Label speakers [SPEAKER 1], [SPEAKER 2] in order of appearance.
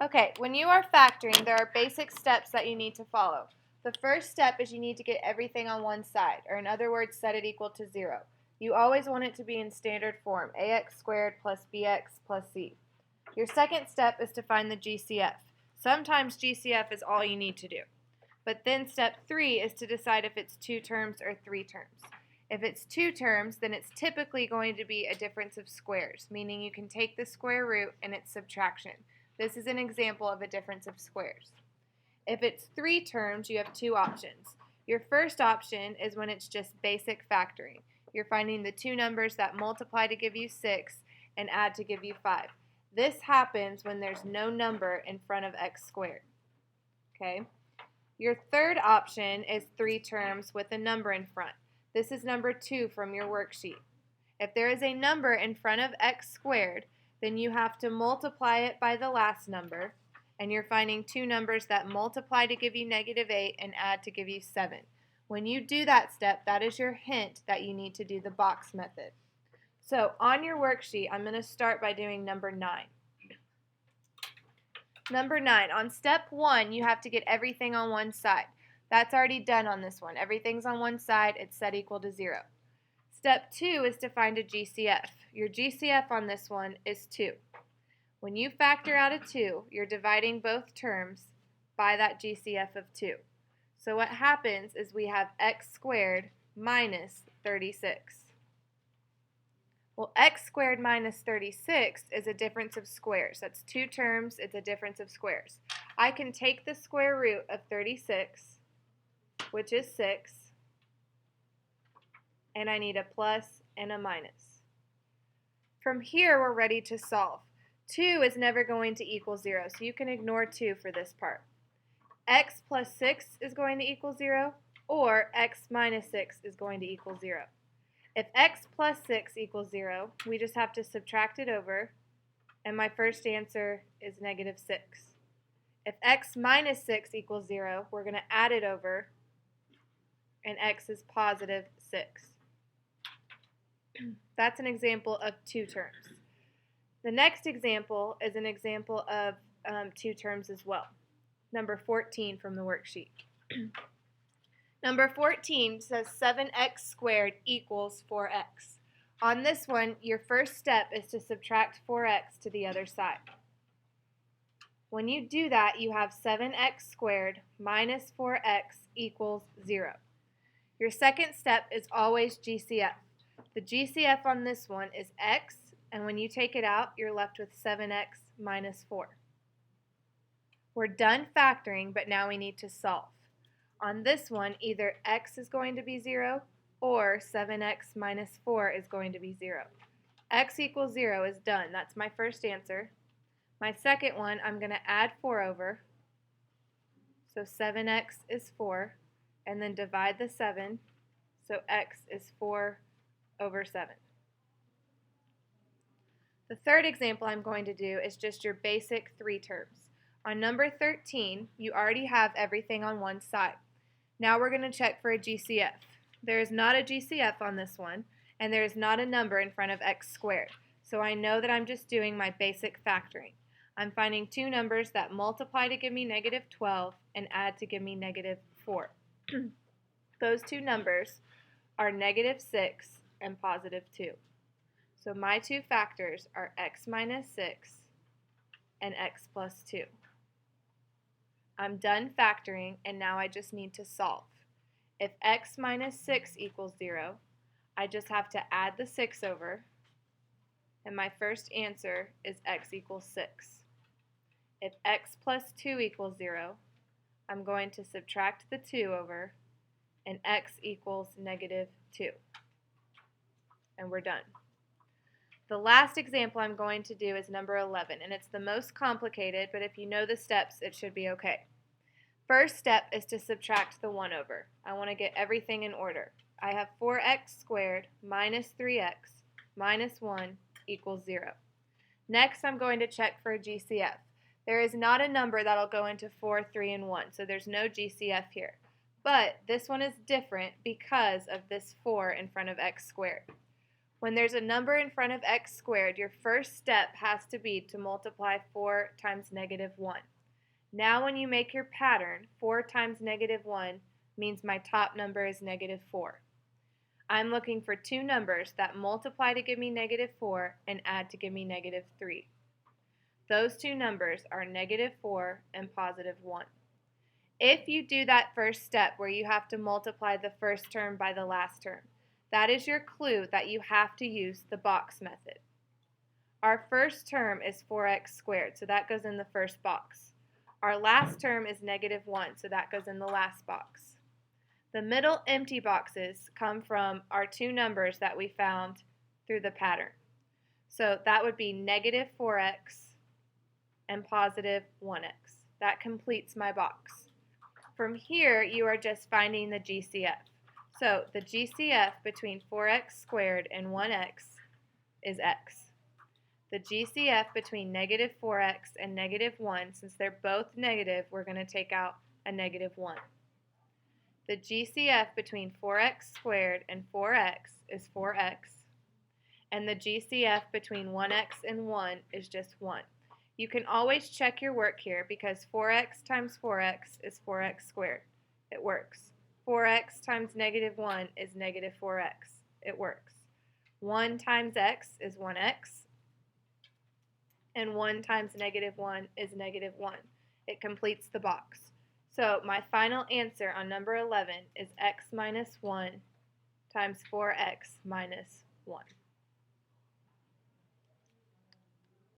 [SPEAKER 1] Okay, when you are factoring, there are basic steps that you need to follow. The first step is you need to get everything on one side, or in other words, set it equal to 0. You always want it to be in standard form, ax squared plus bx plus c. Your second step is to find the GCF. Sometimes GCF is all you need to do. But then step 3 is to decide if it's 2 terms or 3 terms. If it's 2 terms, then it's typically going to be a difference of squares, meaning you can take the square root and its subtraction. This is an example of a difference of squares. If it's 3 terms, you have 2 options. Your first option is when it's just basic factoring. You're finding the 2 numbers that multiply to give you 6 and add to give you 5. This happens when there's no number in front of x squared. Okay? Your third option is 3 terms with a number in front. This is number 2 from your worksheet. If there is a number in front of x squared, then you have to multiply it by the last number, and you're finding 2 numbers that multiply to give you -8 and add to give you 7. When you do that step, that is your hint that you need to do the box method. So on your worksheet, I'm going to start by doing number 9. Number 9, on step 1, you have to get everything on one side. That's already done on this one. Everything's on one side. It's set equal to 0. Step 2 is to find a GCF. Your GCF on this one is 2. When you factor out a 2, you're dividing both terms by that GCF of 2. So what happens is we have x squared minus 36. Well, x squared minus 36 is a difference of squares. That's 2 terms. It's a difference of squares. I can take the square root of 36, which is 6, and I need a plus and a minus. From here, we're ready to solve. 2 is never going to equal 0, so you can ignore 2 for this part. X plus 6 is going to equal 0, or x minus 6 is going to equal 0. If x plus 6 equals 0, we just have to subtract it over, and my first answer is -6. If x minus 6 equals 0, we're going to add it over, and x is positive 6. That's an example of 2 terms. The next example is an example of 2 terms as well. Number 14 from the worksheet. Number 14 says 7x squared equals 4x. On this one, your first step is to subtract 4x to the other side. When you do that, you have 7x squared minus 4x equals 0. Your second step is always GCF. The GCF on this one is x, and when you take it out, you're left with 7x minus 4. We're done factoring, but now we need to solve. On this one, either x is going to be 0 or 7x minus 4 is going to be 0. X equals 0 is done. That's my first answer. My second one, I'm going to add 4 over. So 7x is 4, and then divide the 7. So x is 4 over 7. The third example I'm going to do is just your basic 3 terms. On number 13, you already have everything on one side. Now we're going to check for a GCF. There is not a GCF on this one, and there is not a number in front of x squared. So I know that I'm just doing my basic factoring. I'm finding 2 numbers that multiply to give me -12 and add to give me -4. Those 2 numbers are -6 and +2. So my 2 factors are x minus 6 and x plus 2. I'm done factoring, and now I just need to solve. If x minus 6 equals 0, I just have to add the 6 over, and my first answer is x equals 6. If x plus 2 equals 0, I'm going to subtract the 2 over, and x equals -2. And we're done. The last example I'm going to do is number 11, and it's the most complicated, but if you know the steps, it should be okay. First step is to subtract the 1 over. I want to get everything in order. I have 4x squared minus 3x minus 1 equals 0. Next, I'm going to check for a GCF. There is not a number that'll go into 4, 3, and 1, so there's no GCF here. But this one is different because of this 4 in front of x squared. When there's a number in front of x squared, your first step has to be to multiply 4 times negative 1. Now when you make your pattern, 4 times negative 1 means my top number is negative 4. I'm looking for two numbers that multiply to give me negative 4 and add to give me negative 3. Those two numbers are negative 4 and positive 1. If you do that first step where you have to multiply the first term by the last term, that is your clue that you have to use the box method. Our first term is 4x squared, so that goes in the first box. Our last term is negative 1, so that goes in the last box. The middle empty boxes come from our two numbers that we found through the pattern. So that would be negative 4x and positive 1x. That completes my box. From here, you are just finding the GCF. So the GCF between 4x squared and 1x is x. The GCF between negative 4x and negative 1, since they're both negative, we're going to take out a negative 1. The GCF between 4x squared and 4x is 4x. And the GCF between 1x and 1 is just 1. You can always check your work here because 4x times 4x is 4x squared. It works. 4x times negative 1 is negative 4x. It works. 1 times x is 1x. And 1 times negative 1 is negative 1. It completes the box. So my final answer on number 11 is x minus 1 times 4x minus 1.